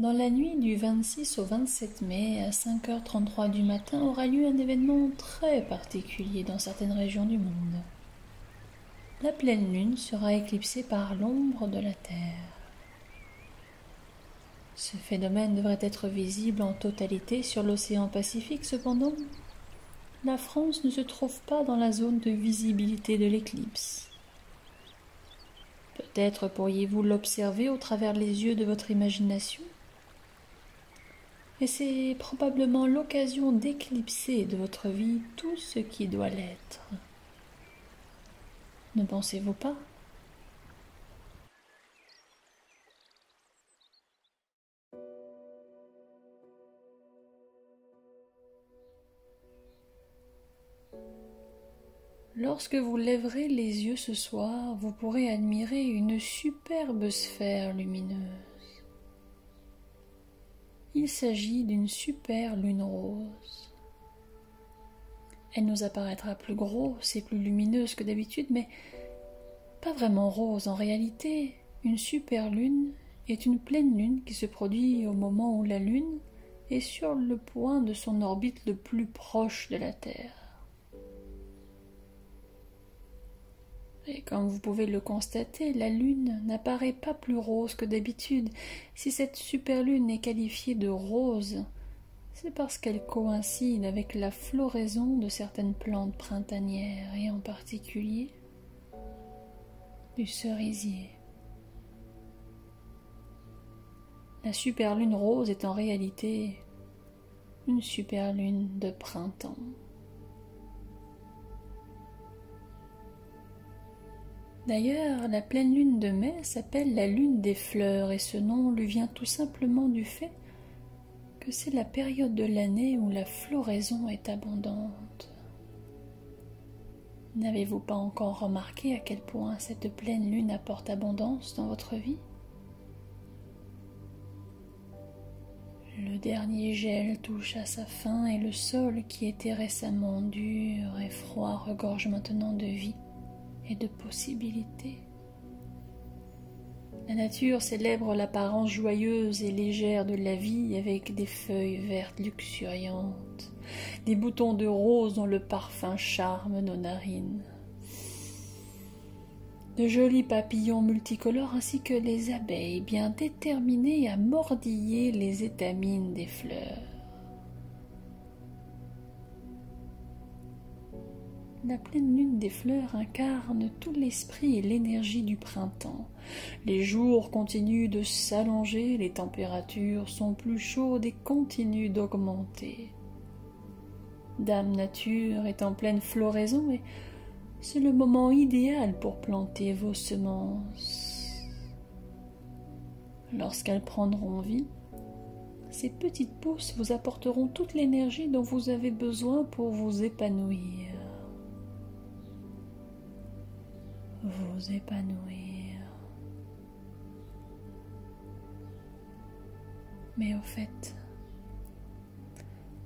Dans la nuit du 26 au 27 mai, à 5h33 du matin, aura lieu un événement très particulier dans certaines régions du monde. La pleine lune sera éclipsée par l'ombre de la Terre. Ce phénomène devrait être visible en totalité sur l'océan Pacifique. Cependant, la France ne se trouve pas dans la zone de visibilité de l'éclipse. Peut-être pourriez-vous l'observer au travers les yeux de votre imagination. Et c'est probablement l'occasion d'éclipser de votre vie tout ce qui doit l'être. Ne pensez-vous pas ? Lorsque vous lèverez les yeux ce soir, vous pourrez admirer une superbe sphère lumineuse. Il s'agit d'une super lune rose. Elle nous apparaîtra plus grosse et plus lumineuse que d'habitude, mais pas vraiment rose. En réalité, une super lune est une pleine lune qui se produit au moment où la lune est sur le point de son orbite le plus proche de la Terre. Et comme vous pouvez le constater, la lune n'apparaît pas plus rose que d'habitude. Si cette superlune est qualifiée de rose, c'est parce qu'elle coïncide avec la floraison de certaines plantes printanières, et en particulier du cerisier. La superlune rose est en réalité une superlune de printemps. D'ailleurs, la pleine lune de mai s'appelle la lune des fleurs et ce nom lui vient tout simplement du fait que c'est la période de l'année où la floraison est abondante. N'avez-vous pas encore remarqué à quel point cette pleine lune apporte abondance dans votre vie ? Le dernier gel touche à sa fin et le sol qui était récemment dur et froid regorge maintenant de vie et de possibilités. La nature célèbre l'apparence joyeuse et légère de la vie avec des feuilles vertes luxuriantes, des boutons de rose dont le parfum charme nos narines, de jolis papillons multicolores ainsi que les abeilles bien déterminées à mordiller les étamines des fleurs. La pleine lune des fleurs incarne tout l'esprit et l'énergie du printemps. Les jours continuent de s'allonger, les températures sont plus chaudes et continuent d'augmenter. Dame Nature est en pleine floraison et c'est le moment idéal pour planter vos semences. Lorsqu'elles prendront vie, ces petites pousses vous apporteront toute l'énergie dont vous avez besoin pour vous épanouir. Vous épanouir. Mais au fait,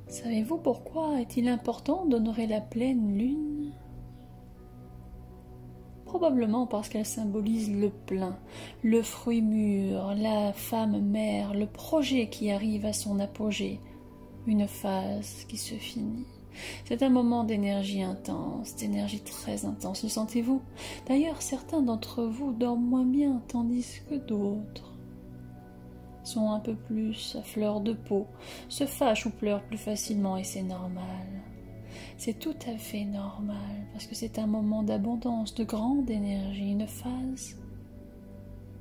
savez-vous pourquoi est-il important d'honorer la pleine lune ? Probablement parce qu'elle symbolise le plein, le fruit mûr, la femme mère, le projet qui arrive à son apogée, une phase qui se finit. C'est un moment d'énergie intense, d'énergie très intense, le sentez-vous ? D'ailleurs, certains d'entre vous dorment moins bien, tandis que d'autres sont un peu plus à fleur de peau, se fâchent ou pleurent plus facilement et c'est normal. C'est tout à fait normal, parce que c'est un moment d'abondance, de grande énergie, une phase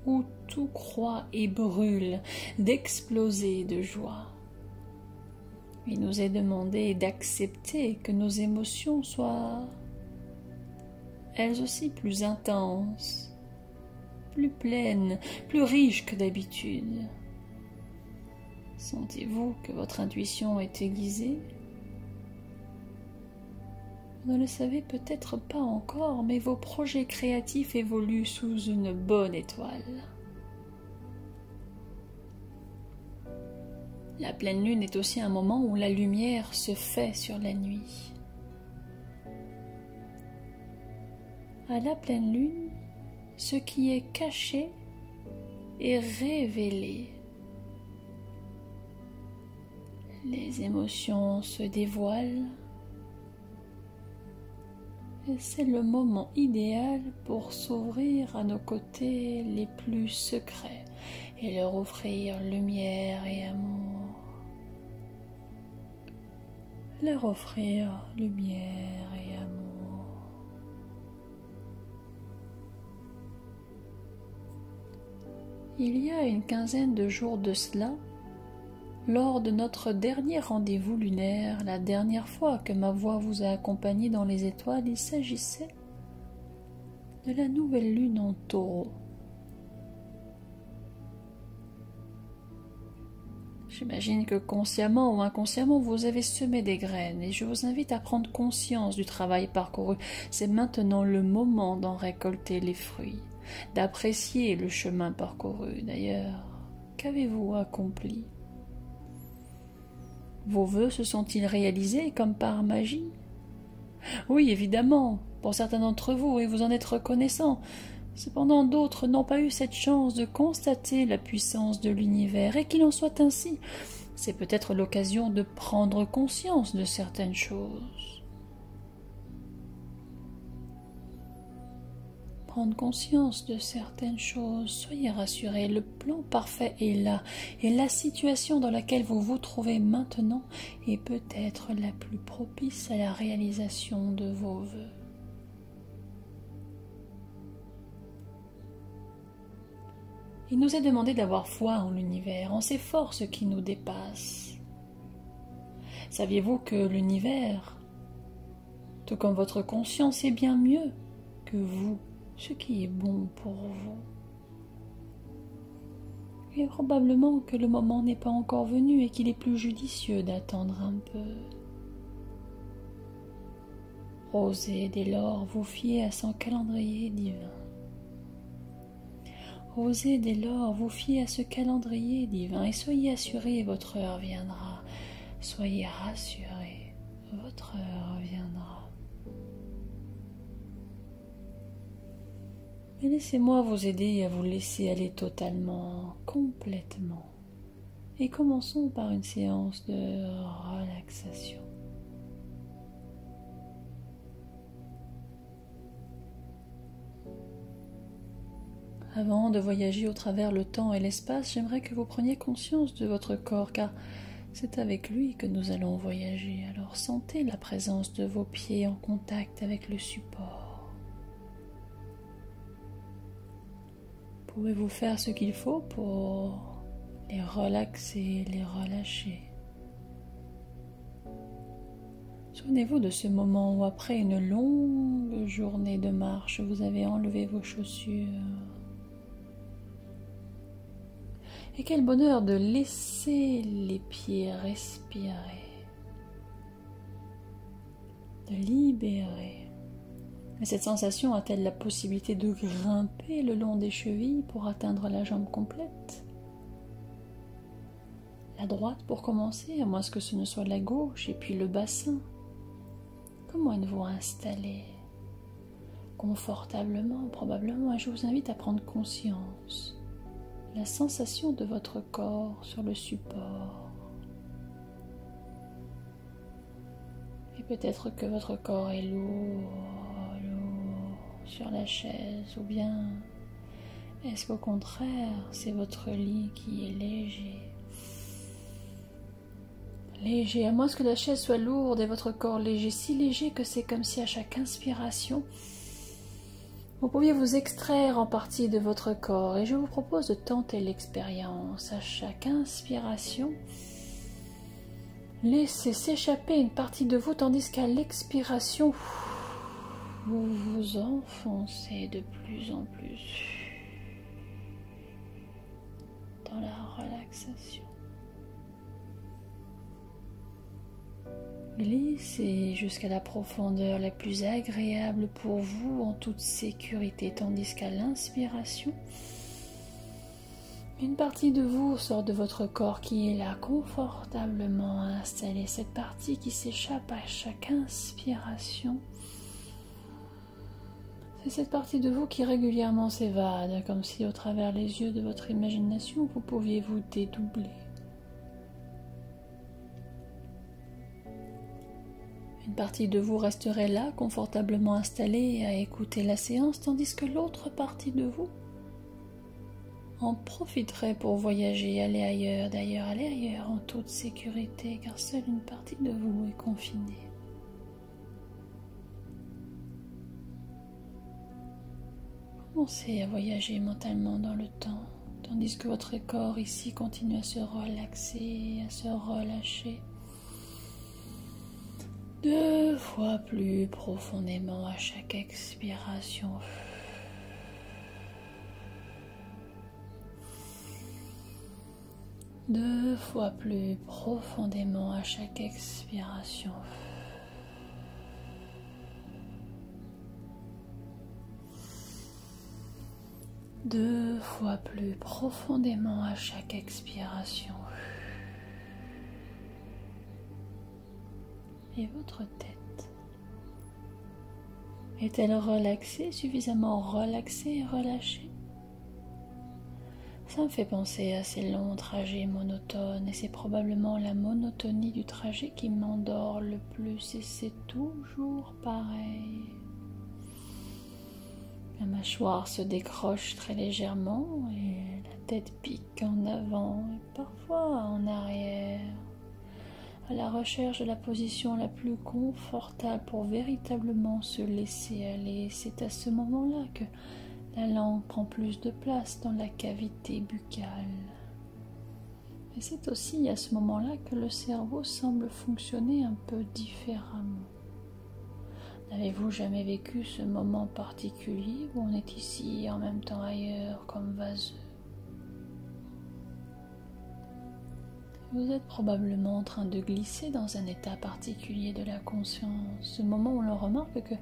où tout croît et brûle, d'exploser de joie. Il nous est demandé d'accepter que nos émotions soient, elles aussi, plus intenses, plus pleines, plus riches que d'habitude. Sentez-vous que votre intuition est aiguisée ? Vous ne le savez peut-être pas encore, mais vos projets créatifs évoluent sous une bonne étoile. La pleine lune est aussi un moment où la lumière se fait sur la nuit. À la pleine lune, ce qui est caché est révélé. Les émotions se dévoilent. Et c'est le moment idéal pour s'ouvrir à nos côtés les plus secrets et leur offrir lumière et amour. Leur offrir lumière et amour. Il y a une quinzaine de jours de cela, lors de notre dernier rendez-vous lunaire, la dernière fois que ma voix vous a accompagné dans les étoiles, il s'agissait de la nouvelle lune en Taureau. J'imagine que consciemment ou inconsciemment, vous avez semé des graines et je vous invite à prendre conscience du travail parcouru. C'est maintenant le moment d'en récolter les fruits, d'apprécier le chemin parcouru. D'ailleurs, qu'avez-vous accompli ? Vos vœux se sont-ils réalisés comme par magie? Oui, évidemment, pour certains d'entre vous, et vous en êtes reconnaissants. Cependant, d'autres n'ont pas eu cette chance de constater la puissance de l'univers, et qu'il en soit ainsi. C'est peut-être l'occasion de prendre conscience de certaines choses. Prendre conscience de certaines choses, soyez rassurés, le plan parfait est là, et la situation dans laquelle vous vous trouvez maintenant est peut-être la plus propice à la réalisation de vos vœux. Il nous est demandé d'avoir foi en l'univers, en ces forces qui nous dépassent. Saviez-vous que l'univers, tout comme votre conscience, est bien mieux que vous, ce qui est bon pour vous? Et probablement que le moment n'est pas encore venu et qu'il est plus judicieux d'attendre un peu. Osez dès lors vous fier à son calendrier divin. Osez dès lors vous fier à ce calendrier divin et soyez assurés, votre heure viendra. Soyez rassurés, votre heure viendra. Et laissez-moi vous aider à vous laisser aller totalement, complètement. Et commençons par une séance de relaxation. Avant de voyager au travers le temps et l'espace, j'aimerais que vous preniez conscience de votre corps, car c'est avec lui que nous allons voyager. Alors sentez la présence de vos pieds en contact avec le support. Pouvez-vous faire ce qu'il faut pour les relaxer, les relâcher? Souvenez-vous de ce moment où, après une longue journée de marche, vous avez enlevé vos chaussures. Et quel bonheur de laisser les pieds respirer, de libérer. Et cette sensation a-t-elle la possibilité de grimper le long des chevilles pour atteindre la jambe complète? La droite pour commencer, à moins que ce ne soit la gauche, et puis le bassin. Comment êtes-vous installé? Confortablement, probablement, et je vous invite à prendre conscience. La sensation de votre corps sur le support. Et peut-être que votre corps est lourd sur la chaise, ou bien est-ce qu'au contraire, c'est votre lit qui est léger? Léger, à moins que la chaise soit lourde et votre corps léger, si léger que c'est comme si à chaque inspiration, vous pouviez vous extraire en partie de votre corps, et je vous propose de tenter l'expérience. À chaque inspiration, laissez s'échapper une partie de vous, tandis qu'à l'expiration, vous vous enfoncez de plus en plus dans la relaxation. Glissez jusqu'à la profondeur la plus agréable pour vous en toute sécurité, tandis qu'à l'inspiration, une partie de vous sort de votre corps qui est là, confortablement installée. Cette partie qui s'échappe à chaque inspiration, c'est cette partie de vous qui régulièrement s'évade, comme si au travers les yeux de votre imagination, vous pouviez vous dédoubler. Une partie de vous resterait là, confortablement installée à écouter la séance, tandis que l'autre partie de vous en profiterait pour voyager, aller ailleurs, d'ailleurs aller ailleurs en toute sécurité, car seule une partie de vous est confinée. Commencez à voyager mentalement dans le temps, tandis que votre corps ici continue à se relaxer, à se relâcher. 2 fois plus profondément à chaque expiration. 2 fois plus profondément à chaque expiration. 2 fois plus profondément à chaque expiration. Et votre tête est-elle relaxée, suffisamment relaxée et relâchée? Ça me fait penser à ces longs trajets monotones et c'est probablement la monotonie du trajet qui m'endort le plus et c'est toujours pareil. La mâchoire se décroche très légèrement et la tête pique en avant et parfois en arrière, à la recherche de la position la plus confortable pour véritablement se laisser aller. C'est à ce moment-là que la langue prend plus de place dans la cavité buccale. Et c'est aussi à ce moment-là que le cerveau semble fonctionner un peu différemment. N'avez-vous jamais vécu ce moment particulier où on est ici et en même temps ailleurs comme vaseux? Vous êtes probablement en train de glisser dans un état particulier de la conscience, ce moment où l'on remarque que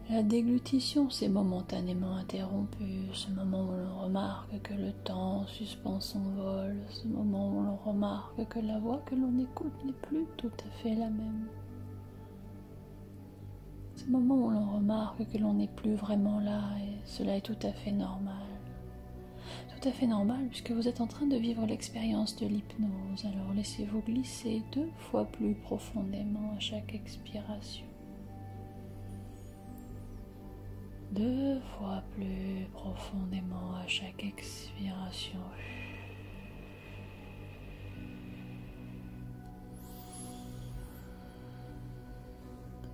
la déglutition s'est momentanément interrompue, ce moment où l'on remarque que le temps suspend son vol, ce moment où l'on remarque que la voix que l'on écoute n'est plus tout à fait la même. Ce moment où l'on remarque que l'on n'est plus vraiment là et cela est tout à fait normal. Tout à fait normal puisque vous êtes en train de vivre l'expérience de l'hypnose. Alors laissez-vous glisser 2 fois plus profondément à chaque expiration. 2 fois plus profondément à chaque expiration.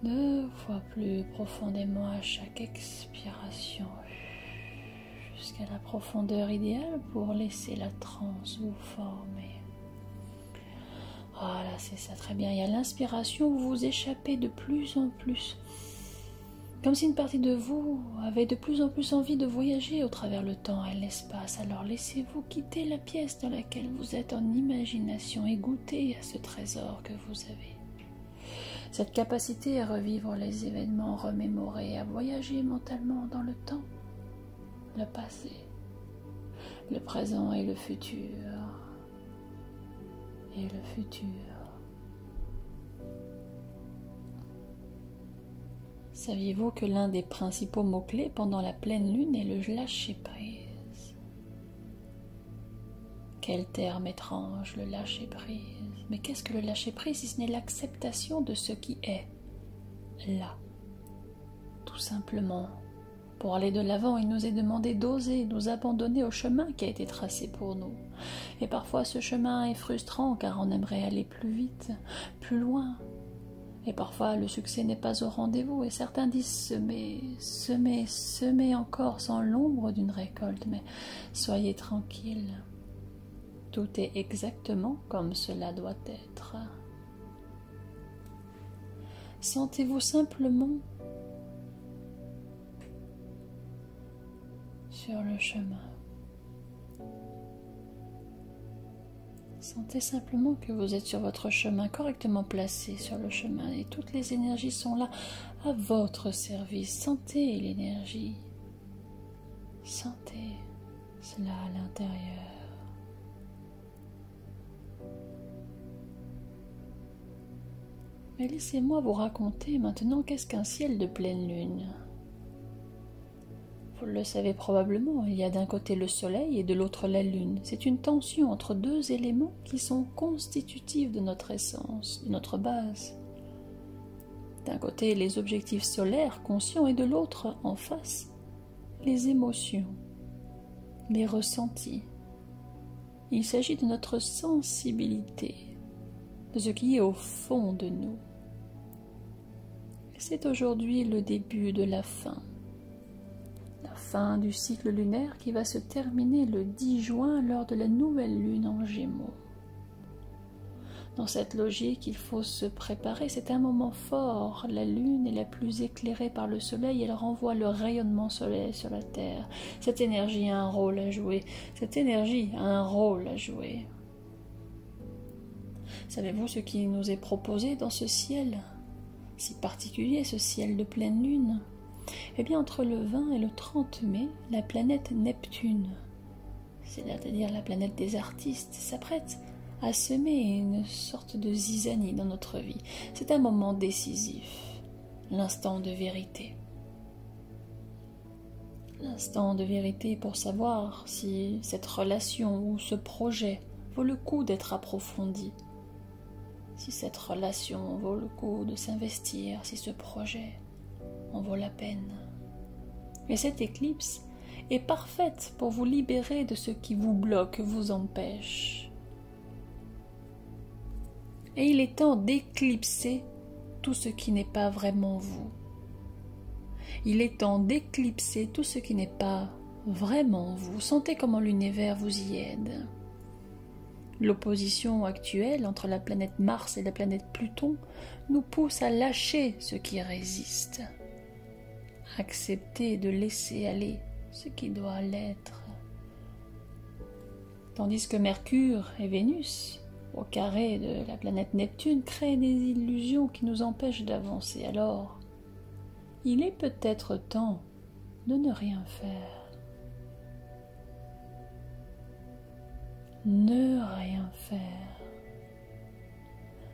2 fois plus profondément à chaque expiration. Jusqu'à la profondeur idéale pour laisser la transe vous former. Voilà, c'est ça, très bien. Et à l'inspiration, vous vous échappez de plus en plus. Comme si une partie de vous avait de plus en plus envie de voyager au travers le temps et l'espace. Alors laissez-vous quitter la pièce dans laquelle vous êtes en imagination et goûter à ce trésor que vous avez. Cette capacité à revivre les événements remémorés, à voyager mentalement dans le temps, le passé, le présent et le futur. Et le futur. Saviez-vous que l'un des principaux mots-clés pendant la pleine lune est le lâcher-prise? Quel terme étrange, le lâcher-prise. Mais qu'est-ce que le lâcher-prise si ce n'est l'acceptation de ce qui est là? Tout simplement. Pour aller de l'avant, il nous est demandé d'oser nous abandonner au chemin qui a été tracé pour nous. Et parfois ce chemin est frustrant car on aimerait aller plus vite, plus loin. Et parfois le succès n'est pas au rendez-vous et certains disent semer encore sans l'ombre d'une récolte. Mais soyez tranquille, tout est exactement comme cela doit être. Sentez-vous simplement sur le chemin. Sentez simplement que vous êtes sur votre chemin, correctement placé sur le chemin et toutes les énergies sont là à votre service. Sentez l'énergie. Sentez cela à l'intérieur. Mais laissez-moi vous raconter maintenant qu'est-ce qu'un ciel de pleine lune. Vous le savez probablement, il y a d'un côté le soleil et de l'autre la lune. C'est une tension entre 2 éléments qui sont constitutifs de notre essence, de notre base. D'un côté, les objectifs solaires conscients et de l'autre, en face, les émotions, les ressentis. Il s'agit de notre sensibilité, de ce qui est au fond de nous. C'est aujourd'hui le début de la fin du cycle lunaire qui va se terminer le 10 juin lors de la nouvelle lune en Gémeaux. Dans cette logique, il faut se préparer, c'est un moment fort. La lune est la plus éclairée par le soleil, elle renvoie le rayonnement solaire sur la terre. Cette énergie a un rôle à jouer, Savez-vous ce qui nous est proposé dans ce ciel si particulier, ce ciel de pleine lune? Eh bien, entre le 20 et le 30 mai, la planète Neptune, c'est-à-dire la planète des artistes, s'apprête à semer une sorte de zizanie dans notre vie. C'est un moment décisif, l'instant de vérité. L'instant de vérité pour savoir si cette relation ou ce projet vaut le coup d'être approfondi, si cette relation vaut le coup de s'investir, si ce projet en vaut la peine. Et cette éclipse est parfaite pour vous libérer de ce qui vous bloque, vous empêche. Et il est temps d'éclipser tout ce qui n'est pas vraiment vous. Il est temps d'éclipser tout ce qui n'est pas vraiment vous. Sentez comment l'univers vous y aide. L'opposition actuelle entre la planète Mars et la planète Pluton nous pousse à lâcher ce qui résiste. Accepter de laisser aller ce qui doit l'être. Tandis que Mercure et Vénus, au carré de la planète Neptune, créent des illusions qui nous empêchent d'avancer. Alors, il est peut-être temps de ne rien faire. Ne rien faire.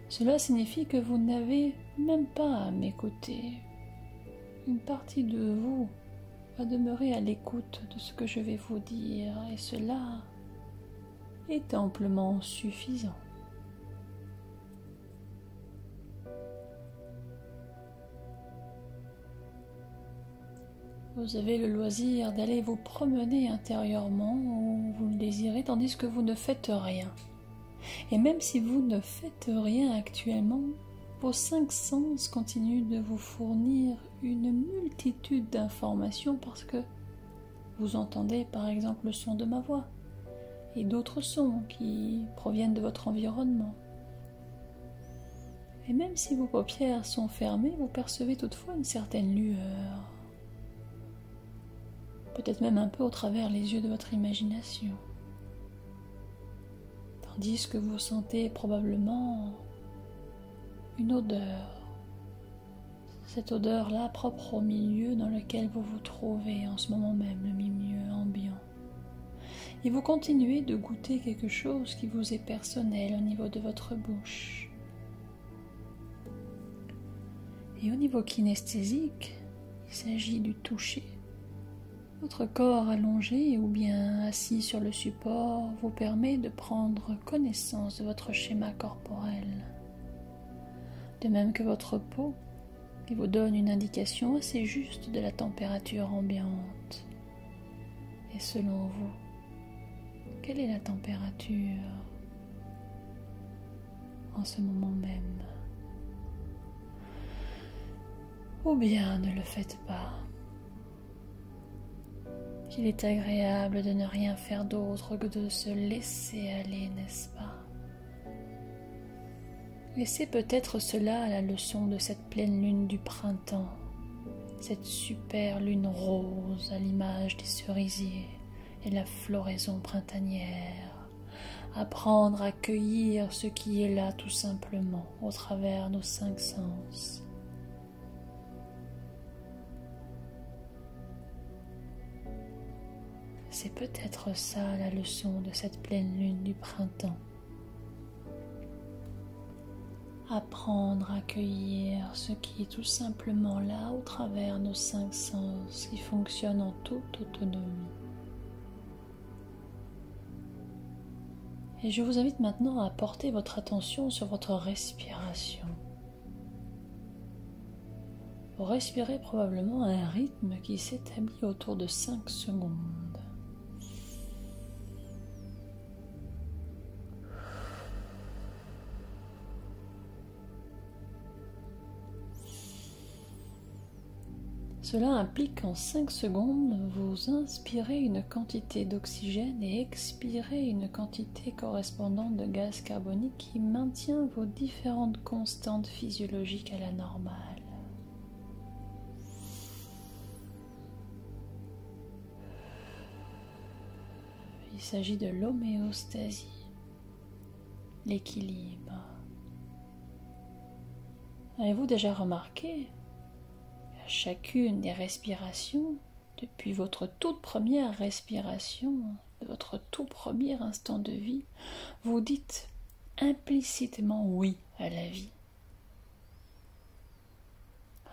Cela signifie que vous n'avez même pas à m'écouter. Une partie de vous va demeurer à l'écoute de ce que je vais vous dire, et cela est amplement suffisant. Vous avez le loisir d'aller vous promener intérieurement où vous le désirez, tandis que vous ne faites rien. Et même si vous ne faites rien actuellement, vos 5 sens continuent de vous fournir une multitude d'informations parce que vous entendez par exemple le son de ma voix et d'autres sons qui proviennent de votre environnement. Et même si vos paupières sont fermées, vous percevez toutefois une certaine lueur, peut-être même un peu au travers les yeux de votre imagination, tandis que vous sentez probablement une odeur, cette odeur-là propre au milieu dans lequel vous vous trouvez en ce moment même, le milieu ambiant. Et vous continuez de goûter quelque chose qui vous est personnel au niveau de votre bouche. Et au niveau kinesthésique, il s'agit du toucher. Votre corps allongé ou bien assis sur le support vous permet de prendre connaissance de votre schéma corporel. De même que votre peau, qui vous donne une indication assez juste de la température ambiante. Et selon vous, quelle est la température en ce moment même? Ou bien ne le faites pas. Il est agréable de ne rien faire d'autre que de se laisser aller, n'est-ce pas? Et c'est peut-être cela la leçon de cette pleine lune du printemps, cette super lune rose à l'image des cerisiers et la floraison printanière. Apprendre à cueillir ce qui est là tout simplement au travers nos 5 sens. C'est peut-être ça la leçon de cette pleine lune du printemps. Apprendre à accueillir ce qui est tout simplement là au travers nos 5 sens qui fonctionnent en toute autonomie. Et je vous invite maintenant à porter votre attention sur votre respiration. Vous respirez probablement à un rythme qui s'établit autour de 5 secondes. Cela implique qu'en 5 secondes, vous inspirez une quantité d'oxygène et expirez une quantité correspondante de gaz carbonique qui maintient vos différentes constantes physiologiques à la normale. Il s'agit de l'homéostasie, l'équilibre. Avez-vous déjà remarqué à chacune des respirations, depuis votre toute première respiration, de votre tout premier instant de vie, vous dites implicitement oui à la vie?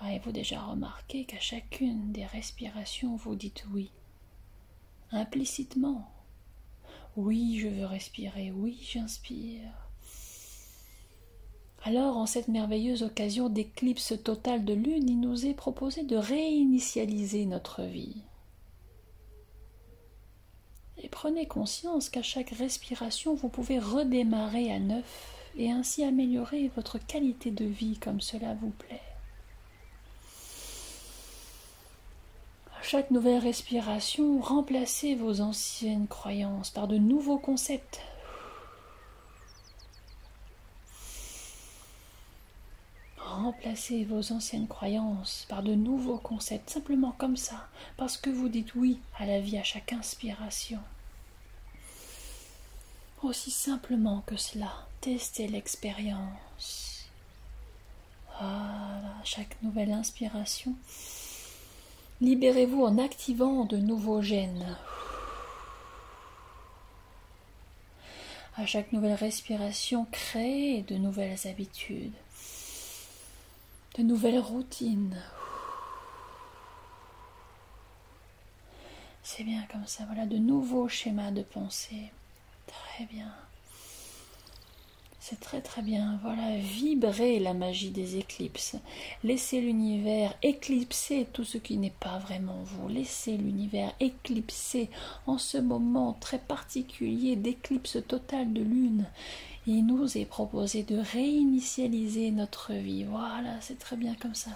Avez-vous déjà remarqué qu'à chacune des respirations, vous dites oui, implicitement? Oui, je veux respirer, oui, j'inspire. Alors, en cette merveilleuse occasion d'éclipse totale de lune, il nous est proposé de réinitialiser notre vie. Et prenez conscience qu'à chaque respiration, vous pouvez redémarrer à neuf et ainsi améliorer votre qualité de vie comme cela vous plaît. À chaque nouvelle respiration, remplacez vos anciennes croyances par de nouveaux concepts. Remplacez vos anciennes croyances par de nouveaux concepts, simplement comme ça, parce que vous dites oui à la vie à chaque inspiration. Aussi simplement que cela, testez l'expérience. Voilà, à chaque nouvelle inspiration, libérez-vous en activant de nouveaux gènes. À chaque nouvelle respiration, créez de nouvelles habitudes. De nouvelles routines. C'est bien comme ça, voilà, de nouveaux schémas de pensée. Très bien. C'est très très bien. Voilà, vibrez la magie des éclipses. Laissez l'univers éclipser tout ce qui n'est pas vraiment vous. Laissez l'univers éclipser en ce moment très particulier d'éclipse totale de lune. Il nous est proposé de réinitialiser notre vie. Voilà, c'est très bien comme ça.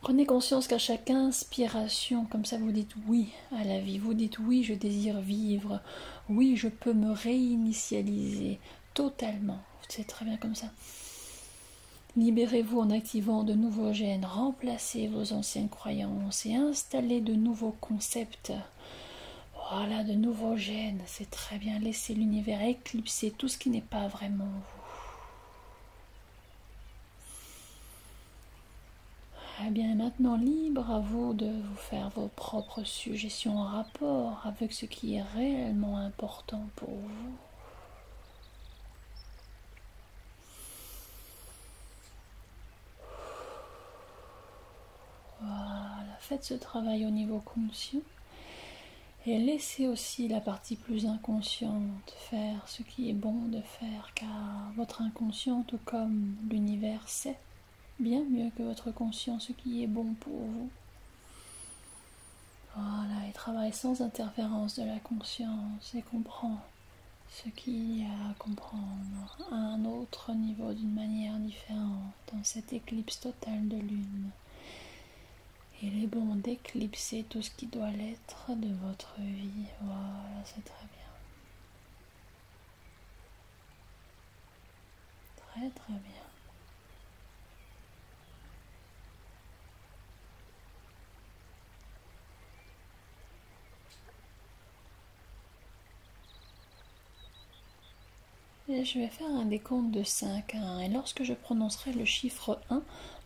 Prenez conscience qu'à chaque inspiration, comme ça vous dites oui à la vie. Vous dites oui, je désire vivre. Oui, je peux me réinitialiser totalement. C'est très bien comme ça. Libérez-vous en activant de nouveaux gènes. Remplacez vos anciennes croyances et installez de nouveaux concepts. Voilà, de nouveaux gènes, c'est très bien. Laissez l'univers éclipser tout ce qui n'est pas vraiment vous. Eh bien, maintenant, libre à vous de vous faire vos propres suggestions en rapport avec ce qui est réellement important pour vous. Voilà, faites ce travail au niveau conscient. Et laissez aussi la partie plus inconsciente faire ce qui est bon de faire, car votre inconscient, tout comme l'univers, sait bien mieux que votre conscient ce qui est bon pour vous. Voilà, et travaille sans interférence de la conscience et comprend ce qu'il y a à comprendre à un autre niveau d'une manière différente dans cette éclipse totale de lune. Il est bon d'éclipser tout ce qui doit l'être de votre vie. Voilà, c'est très bien. Très très bien. Et je vais faire un décompte de 5 à 1. Et lorsque je prononcerai le chiffre 1,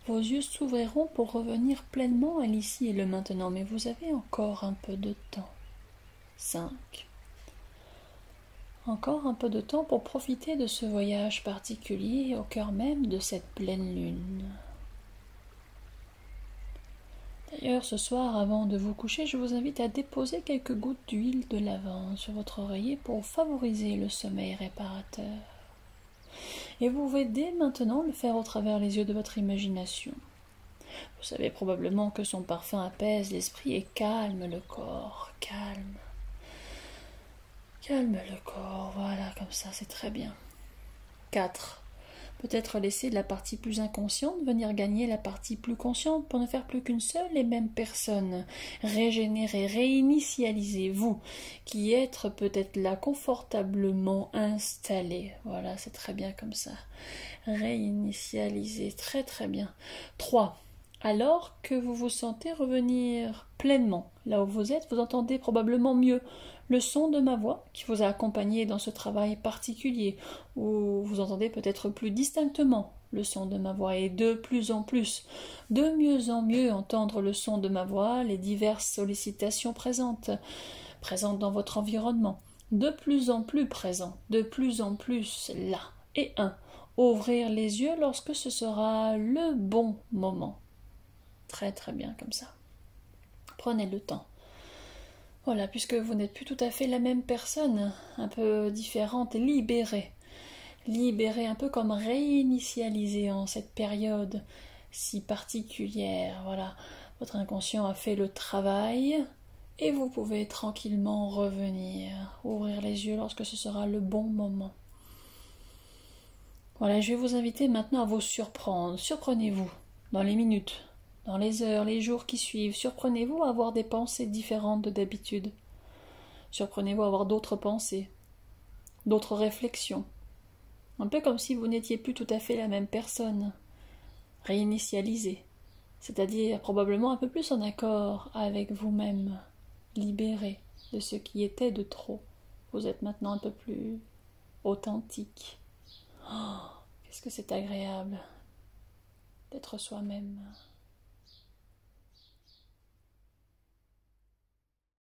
vos yeux s'ouvriront pour revenir pleinement à l'ici et le maintenant. Mais vous avez encore un peu de temps. 5. Encore un peu de temps pour profiter de ce voyage particulier au cœur même de cette pleine lune. D'ailleurs, ce soir, avant de vous coucher, je vous invite à déposer quelques gouttes d'huile de lavande sur votre oreiller pour favoriser le sommeil réparateur. Et vous pouvez dès maintenant le faire au travers les yeux de votre imagination. Vous savez probablement que son parfum apaise l'esprit et calme le corps. Calme. Calme le corps, voilà, comme ça, c'est très bien. 4. Peut-être laisser la partie plus inconsciente venir gagner la partie plus consciente pour ne faire plus qu'une seule et même personne. Régénérer, réinitialiser, vous, qui êtes peut-être là confortablement installé. Voilà, c'est très bien comme ça. Réinitialiser, très très bien. 3. Alors que vous vous sentez revenir pleinement là où vous êtes, vous entendez probablement mieux le son de ma voix qui vous a accompagné dans ce travail particulier, ou vous entendez peut-être plus distinctement le son de ma voix, et de plus en plus, de mieux en mieux entendre le son de ma voix, les diverses sollicitations présentes dans votre environnement, de plus en plus présent, de plus en plus là. Et 1. Ouvrir les yeux lorsque ce sera le bon moment. Très très bien comme ça. Prenez le temps. Voilà, puisque vous n'êtes plus tout à fait la même personne, un peu différente, libérée. Libérée, un peu comme réinitialisée en cette période si particulière. Voilà, votre inconscient a fait le travail et vous pouvez tranquillement revenir, ouvrir les yeux lorsque ce sera le bon moment. Voilà, je vais vous inviter maintenant à vous surprendre. Surprenez-vous dans les minutes, dans les heures, les jours qui suivent. Surprenez-vous à avoir des pensées différentes de d'habitude. Surprenez-vous à avoir d'autres pensées, d'autres réflexions. Un peu comme si vous n'étiez plus tout à fait la même personne. Réinitialisée, c'est-à-dire probablement un peu plus en accord avec vous-même, libéré de ce qui était de trop. Vous êtes maintenant un peu plus authentique. Oh, qu'est-ce que c'est agréable d'être soi-même.